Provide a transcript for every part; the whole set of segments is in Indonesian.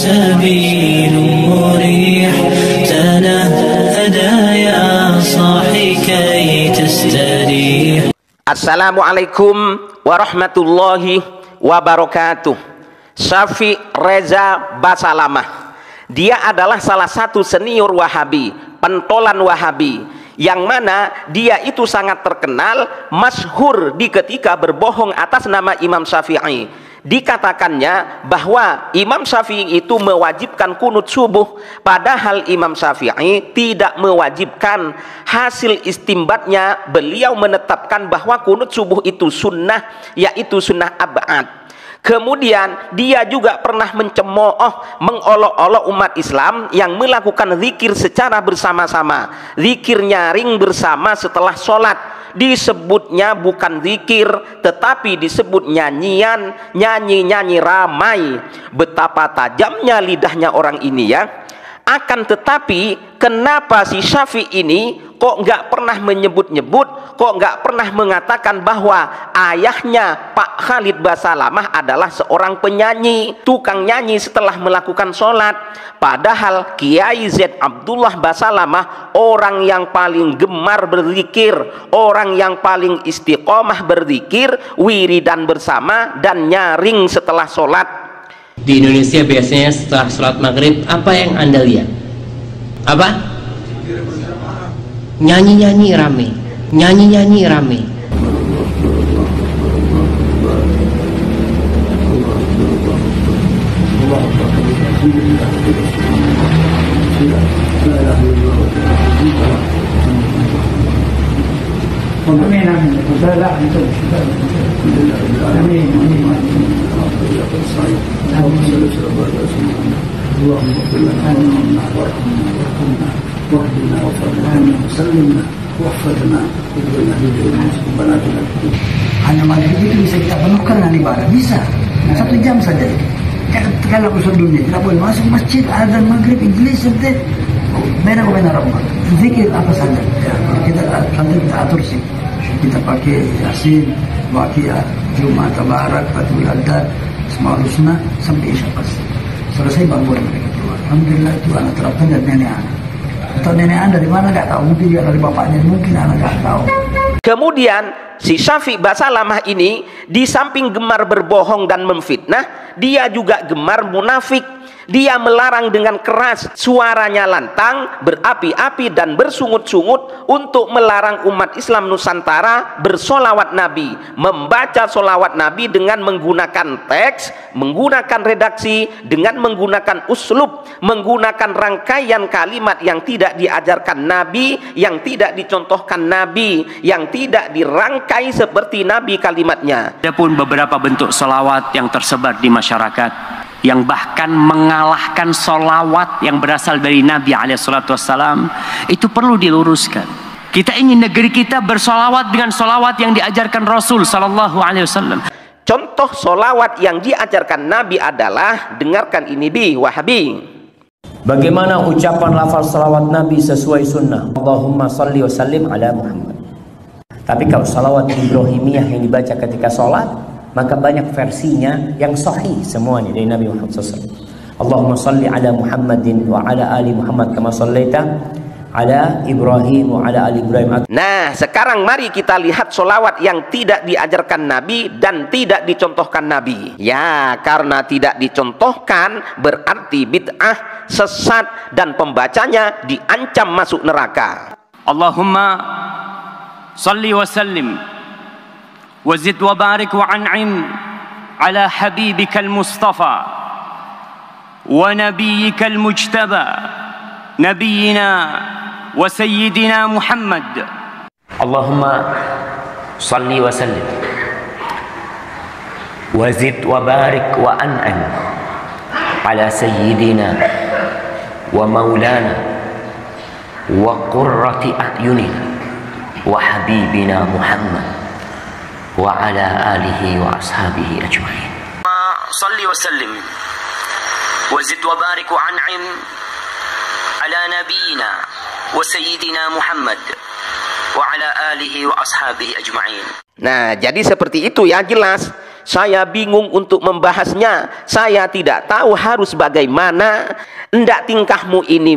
سبيل مريح تنهدى يا صاحي كي تستريح. Assalamualaikum warahmatullahi wabarakatuh. Syafi' Reza Basalamah, dia adalah salah satu senior Wahabi, pentolan Wahabi, yang mana dia itu sangat terkenal, masyhur di ketika berbohong atas nama Imam Syafi'i. Dikatakannya bahwa Imam Syafi'i itu mewajibkan kunut subuh, padahal Imam Syafi'i tidak mewajibkan. Hasil istimbatnya, beliau menetapkan bahwa kunut subuh itu sunnah, yaitu sunnah ab'ad. Kemudian dia juga pernah mencemooh, mengolok-olok umat Islam yang melakukan zikir secara bersama-sama, zikir nyaring bersama setelah sholat. Disebutnya bukan zikir, tetapi disebut nyanyian, nyanyi-nyanyi ramai. Betapa tajamnya lidahnya orang ini ya. Akan tetapi kenapa si Syafi' ini kok nggak pernah menyebut-nyebut, kok nggak pernah mengatakan bahwa ayahnya Pak Khalid Basalamah adalah seorang penyanyi, tukang nyanyi setelah melakukan sholat. Padahal Kiai Z Abdullah Basalamah orang yang paling gemar berzikir, orang yang paling istiqomah berzikir, wiridan bersama dan nyaring setelah sholat. Di Indonesia biasanya setelah sholat maghrib apa yang Anda lihat? Apa? Nyanyi-nyanyi rame, nyanyi-nyanyi rame. Hanya maghrib itu bisa kita penuhkan dengan ibadah, bisa 1 jam saja. Kalau usul dunia tidak boleh masuk masjid, azan maghrib, ijlis, sedih, beda Ramadan, zikir apa saja. Ya, kita nanti kita atur sih. Kita pakai Yasin, Waqiah, Jumat, Tabarak, Fatul Adad, Asmaul Husna sampai Isya pasti. Selesai baru boleh mereka keluar. Alhamdulillah itu anak terapkan dari nenek anak. Atau nenek anda dari mana nggak tahu, mungkin juga dari bapaknya, mungkin anak nggak tahu. Kemudian si Syafi' Basalamah ini di samping gemar berbohong dan memfitnah, dia juga gemar munafik. Dia melarang dengan keras, suaranya lantang, berapi-api dan bersungut-sungut untuk melarang umat Islam Nusantara bersolawat Nabi, membaca solawat Nabi dengan menggunakan teks, menggunakan redaksi, dengan menggunakan uslub, menggunakan rangkaian kalimat yang tidak diajarkan Nabi, yang tidak dicontohkan Nabi, yang tidak dirangkai seperti Nabi kalimatnya. Ada pun beberapa bentuk solawat yang tersebar di masyarakat yang bahkan mengalahkan solawat yang berasal dari Nabi SAW, itu perlu diluruskan. Kita ingin negeri kita bersolawat dengan solawat yang diajarkan Rasul SAW. Contoh solawat yang diajarkan Nabi adalah, dengarkan ini bi Wahabi. Bagaimana ucapan lafaz salawat Nabi sesuai sunnah? Allahumma salli wa sallim ala Muhammad. Tapi kalau salawat Ibrahimiyah yang dibaca ketika sholat, maka banyak versinya yang sahih semuanya dari Nabi Muhammad SAW. Allahumma salli ala Muhammadin wa ala ali Muhammad kama sallaita ala Ibrahim wa ala ali Ibrahim. Nah, sekarang mari kita lihat solawat yang tidak diajarkan Nabi dan tidak dicontohkan Nabi. Ya, karena tidak dicontohkan berarti bid'ah, sesat, dan pembacanya diancam masuk neraka. Allahumma salli wa sallim وزد وبارك وأنعم على حبيبك المصطفى ونبيك المجتبى نبينا وسيدنا محمد. اللهم صل وسلم وزد وبارك وأنعم على سيدنا ومولانا وقرة أعيننا وحبيبنا محمد وعلى آله وأصحابه أجمعين. صل وسلم وزد وبارك وأنعم على نبينا وسيدنا محمد وعلى آله وأصحابه أجمعين. Nah, jadi seperti itu ya, jelas. saya bingung untuk membahasnya, saya tidak tahu harus bagaimana. Ndak tingkahmu ini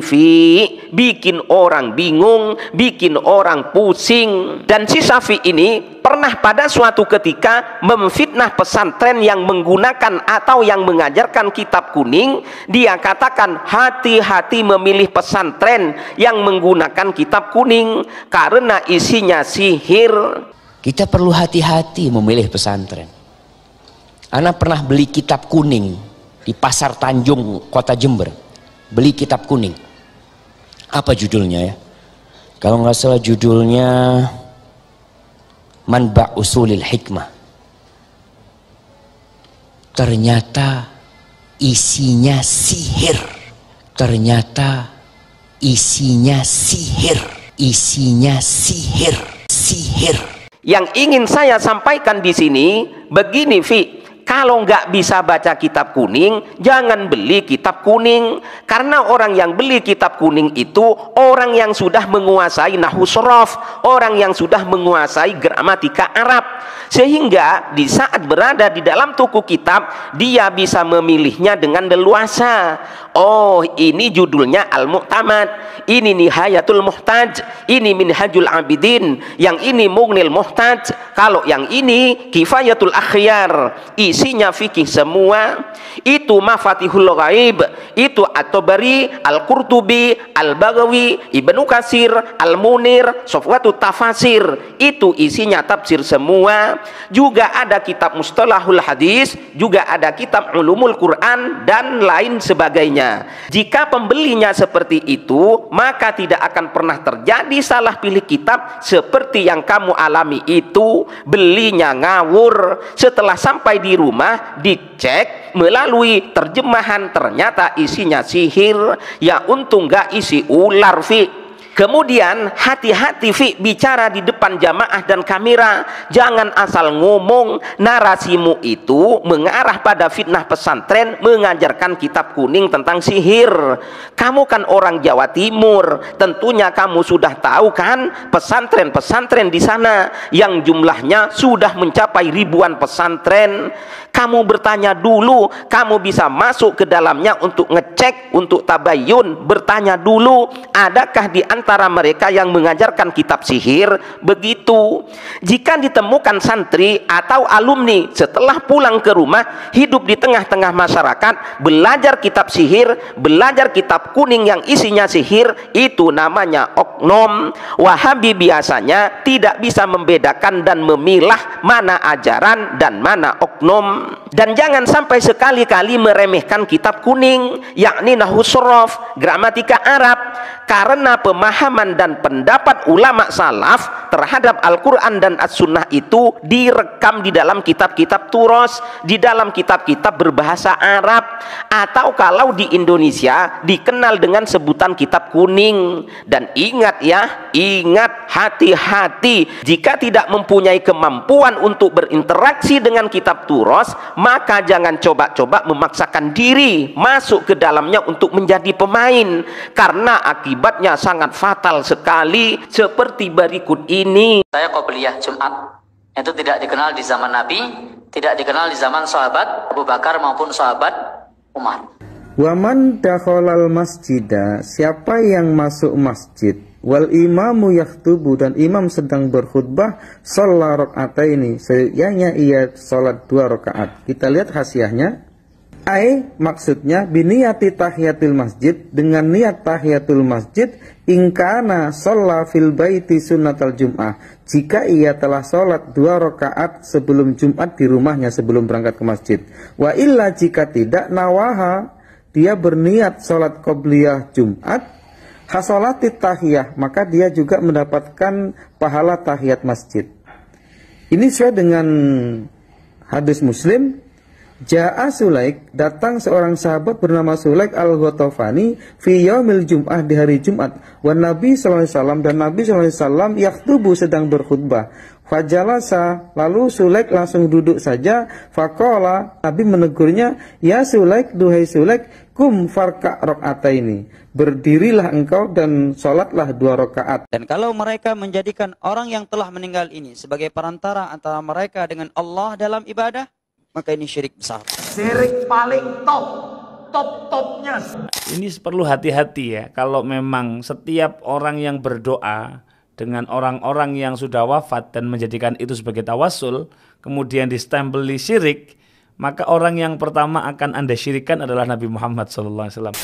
bikin orang bingung, bikin orang pusing. Dan si Syafi ini pernah pada suatu ketika memfitnah pesantren yang menggunakan atau yang mengajarkan kitab kuning. Dia katakan hati-hati memilih pesantren yang menggunakan kitab kuning karena isinya sihir. Kita perlu hati-hati memilih pesantren. Ana pernah beli kitab kuning di Pasar Tanjung, Kota Jember. Beli kitab kuning. Apa judulnya ya? Kalau nggak salah judulnya Manba' Usulil Hikmah. Ternyata isinya sihir. Ternyata isinya sihir. Isinya sihir. Sihir. Yang ingin saya sampaikan di sini begini, kalau nggak bisa baca kitab kuning, jangan beli kitab kuning. Karena orang yang beli kitab kuning itu orang yang sudah menguasai nahwu shorof, orang yang sudah menguasai gramatika Arab. Sehingga di saat berada di dalam toko kitab, dia bisa memilihnya dengan leluasa. Oh, ini judulnya Al-Mu'tamad, ini Nihayatul Muhtaj, ini Minhajul Abidin, yang ini Mughnil Muhtaj, kalau yang ini Kifayatul Akhyar, isinya fikih semua. Itu Mafatihul Ghaib, itu At-Tabari, Al-Qurtubi, Al-Baghawi, Ibnu Katsir, Al-Munir, Sofwatut Tafasir, itu isinya tafsir semua. Juga ada kitab Mustalahul Hadis, juga ada kitab Ulumul Quran dan lain sebagainya. Jika pembelinya seperti itu, maka tidak akan pernah terjadi salah pilih kitab seperti yang kamu alami itu. Belinya ngawur, setelah sampai di rumah dicek melalui terjemahan, ternyata isinya sihir. Ya untung gak isi ular, Kemudian hati-hati bicara di depan jamaah dan kamera. Jangan asal ngomong. Narasimu itu mengarah pada fitnah pesantren, mengajarkan kitab kuning tentang sihir. Kamu kan orang Jawa Timur, tentunya kamu sudah tahu kan pesantren-pesantren di sana yang jumlahnya sudah mencapai ribuan pesantren. Kamu bertanya dulu, kamu bisa masuk ke dalamnya untuk ngecek, untuk tabayun. Bertanya dulu, adakah di antara mereka yang mengajarkan kitab sihir? Begitu. Jika ditemukan santri atau alumni setelah pulang ke rumah, hidup di tengah-tengah masyarakat, belajar kitab sihir, belajar kitab kuning yang isinya sihir, itu namanya oknum. Wahabi biasanya tidak bisa membedakan dan memilah mana ajaran dan mana oknum. Dan jangan sampai sekali-kali meremehkan kitab kuning, yakni nahwu shorof, gramatika Arab, karena pemahaman dan pendapat ulama salaf terhadap Al-Quran dan As-Sunnah itu direkam di dalam kitab-kitab turos, di dalam kitab-kitab berbahasa Arab, atau kalau di Indonesia dikenal dengan sebutan kitab kuning. Dan ingat ya, ingat, hati-hati, jika tidak mempunyai kemampuan untuk berinteraksi dengan kitab turos, maka jangan coba-coba memaksakan diri masuk ke dalamnya untuk menjadi pemain, karena akibatnya sangat fatal sekali seperti berikut ini. Saya qobliyah Jumat itu tidak dikenal di zaman Nabi, tidak dikenal di zaman sahabat Abu Bakar maupun sahabat Umar. Waman dakhalal masjidah, siapa yang masuk masjid, wal imamu yaktubu, dan imam sedang berkhutbah, shalla raka'ataini, seyanya ia salat 2 rakaat. Kita lihat hasiahnya. Maksudnya biniyati tahiyatul masjid, dengan niat tahiyatul masjid, ingkana shalla fil baiti sunnatal jum'ah, jika ia telah sholat 2 rakaat sebelum Jumat di rumahnya sebelum berangkat ke masjid. Wa illa, jika tidak, nawaha, dia berniat sholat qobliyah Jumat, hasolatit tahiyah, maka dia juga mendapatkan pahala tahiyat masjid. Ini sesuai dengan hadis Muslim. Ja'a Sulaik, datang seorang sahabat bernama Sulaik al-Ghatafani fi yaumil jum'ah, di hari Jumat, wa Nabi sallallahu alaihi wasallam, dan Nabi sallallahu alaihi wasallam yakhtubu, sedang berkhutbah. Fajalasa, lalu Sulaik langsung duduk saja. Faqala, Nabi menegurnya, ya Sulaik, duhai Sulaik, kum farka' raka'ataini, berdirilah engkau dan sholatlah 2 rakaat. Dan kalau mereka menjadikan orang yang telah meninggal ini sebagai perantara antara mereka dengan Allah dalam ibadah, maka ini syirik besar. Syirik paling top-topnya. Ini perlu hati-hati ya, kalau memang setiap orang yang berdoa dengan orang-orang yang sudah wafat dan menjadikan itu sebagai tawassul, kemudian distempeli syirik, maka orang yang pertama akan Anda syirikan adalah Nabi Muhammad SAW.